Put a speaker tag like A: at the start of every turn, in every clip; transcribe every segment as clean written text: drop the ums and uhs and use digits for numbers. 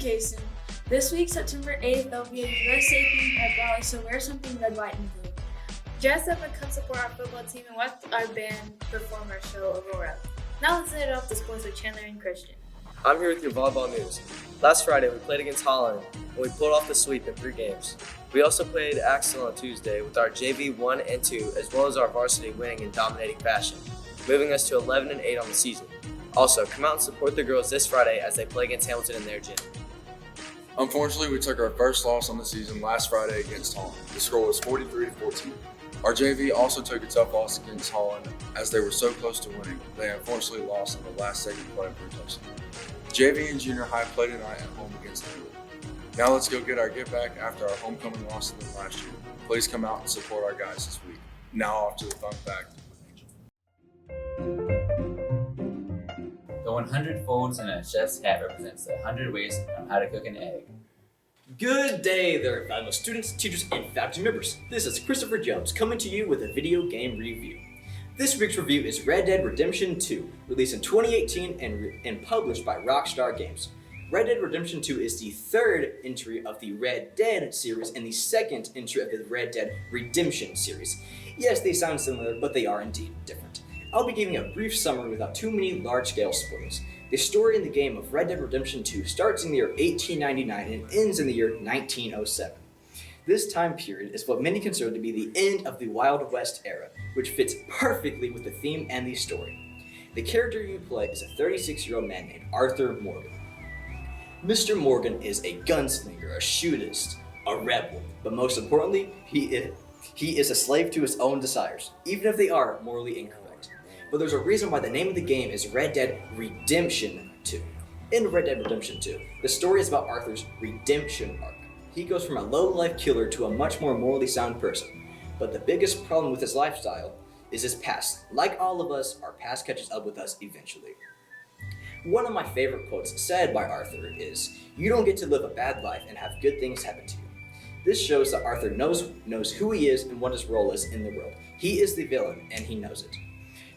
A: Kason. This week, September 8th, there'll be a USA theme at Raleigh, so wear something red, white, and blue. Dress up and come support our football team and watch our band perform our show, Aurora. Now let's head off to sports with Chandler and Christian.
B: I'm here with your volleyball news. Last Friday, we played against Holland, and we pulled off the sweep in 3 games. We also played Axel on Tuesday with our JV 1 and 2, as well as our varsity winning in dominating fashion, moving us to 11-8 on the season. Also, come out and support the girls this Friday as they play against Hamilton in their gym.
C: Unfortunately, we took our first loss on the season last Friday against Holland. The score was 43-14. Our JV also took a tough loss against Holland as they were so close to winning. They unfortunately lost on the last second play for a touchdown. JV and junior high played tonight at home against Hamilton. Now let's go get our get back after our homecoming loss to them last year. Please come out and support our guys this week. Now off to the fun fact.
D: The 100 folds in a chef's hat represents the 100 ways on how to cook an egg.
E: Good day there, valuable students, teachers, and faculty members. This is Christopher Jones coming to you with a video game review. This week's review is Red Dead Redemption 2, released in 2018 and published by Rockstar Games. Red Dead Redemption 2 is the third entry of the Red Dead series and the second entry of the Red Dead Redemption series. Yes, they sound similar, but they are indeed different. I'll be giving a brief summary without too many large-scale spoilers. The story in the game of Red Dead Redemption 2 starts in the year 1899 and ends in the year 1907. This time period is what many consider to be the end of the Wild West era, which fits perfectly with the theme and the story. The character you play is a 36-year-old man named Arthur Morgan. Mr. Morgan is a gunslinger, a shootist, a rebel, but most importantly, he is a slave to his own desires, even if they are morally incorrect. But there's a reason why the name of the game is Red Dead Redemption 2. In Red Dead Redemption 2, the story is about Arthur's redemption arc. He goes from a low-life killer to a much more morally sound person. But the biggest problem with his lifestyle is his past. Like all of us, our past catches up with us eventually. One of my favorite quotes said by Arthur is, "You don't get to live a bad life and have good things happen to you." This shows that Arthur knows who he is and what his role is in the world. He is the villain, and he knows it.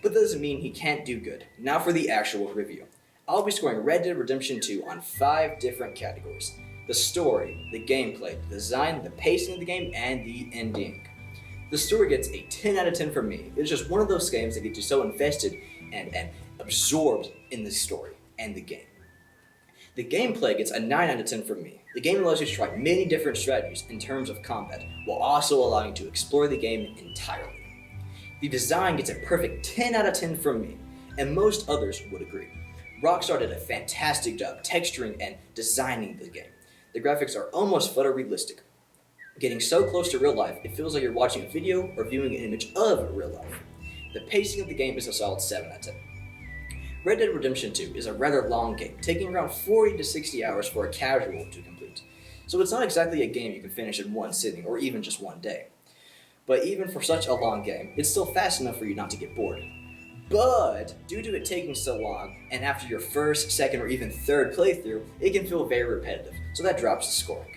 E: But that doesn't mean he can't do good. Now for the actual review. I'll be scoring Red Dead Redemption 2 on 5 different categories: the story, the gameplay, the design, the pacing of the game, and the ending. The story gets a 10 out of 10 from me. It's just one of those games that gets you so invested and absorbed in the story and the game. The gameplay gets a 9 out of 10 from me. The game allows you to try many different strategies in terms of combat, while also allowing you to explore the game entirely. The design gets a perfect 10 out of 10 from me, and most others would agree. Rockstar did a fantastic job texturing and designing the game. The graphics are almost photorealistic. Getting so close to real life, it feels like you're watching a video or viewing an image of real life. The pacing of the game is a solid 7 out of 10. Red Dead Redemption 2 is a rather long game, taking around 40 to 60 hours for a casual to complete. So it's not exactly a game you can finish in one sitting or even just one day. But even for such a long game, it's still fast enough for you not to get bored. But due to it taking so long, and after your first, second, or even third playthrough, it can feel very repetitive, so that drops the scoring.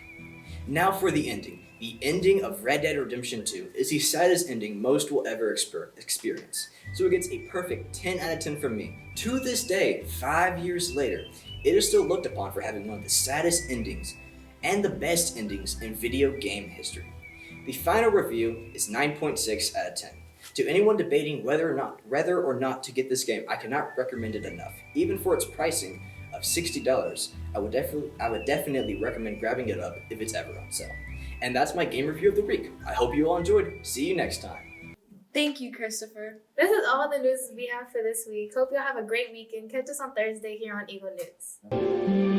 E: Now for the ending. The ending of Red Dead Redemption 2 is the saddest ending most will ever experience. So it gets a perfect 10 out of 10 from me. To this day, 5 years later, it is still looked upon for having one of the saddest endings and the best endings in video game history. The final review is 9.6 out of 10. To anyone debating whether or not to get this game, I cannot recommend it enough. Even for its pricing of $60, I would definitely recommend grabbing it up if it's ever on sale. And that's my game review of the week. I hope you all enjoyed. See you next time.
A: Thank you, Christopher. This is all the news we have for this week. Hope you all have a great weekend. Catch us on Thursday here on Eagle News.